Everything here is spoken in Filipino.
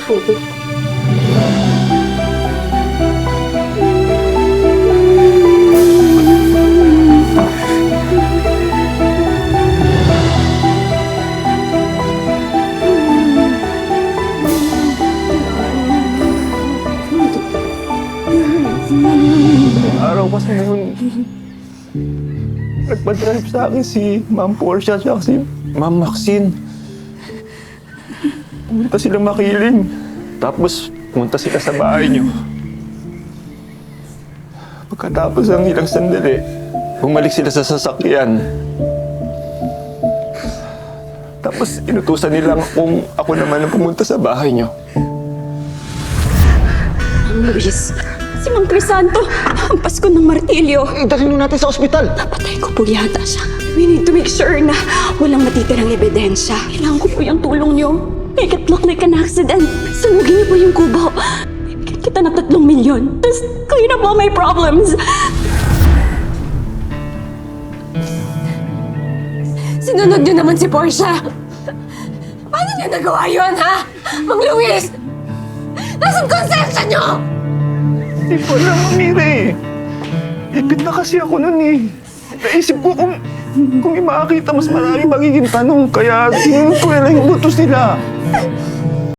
Araw kasi ngayon, nagpa-drive sa akin si Ma'am Portia at si Ma'am Maxine. Pumunta sila makiling. Tapos, pumunta sila sa bahay niyo. Pagkatapos ng ilang sandali, bumalik sila sa sasakyan. Tapos, inutusan nila kung ako naman ang pumunta sa bahay niyo. Luis, si Mang Crisanto, hampas ko ng martilyo. Dalhin mo natin sa ospital. Napatay ko po yata siya. We need to make sure na walang matitirang ebidensya. Kailangan ko po yung tulong niyo. Make it look like an accident. Sunugin niyo po yung kubo. Bibigyan kita ng 3 milyon. Tapos clean up all my problems. Sinunod niyo naman si Portia. Paano niyo nagawa yun, ha? Mang Luis! Nasaan konsensya niyo? Hindi ko alam, Amire. Ipit na kasi ako nun eh. Naisip ko kung may makakita, mas marami magiging tanong. Kaya sinunod ko yung utos nila.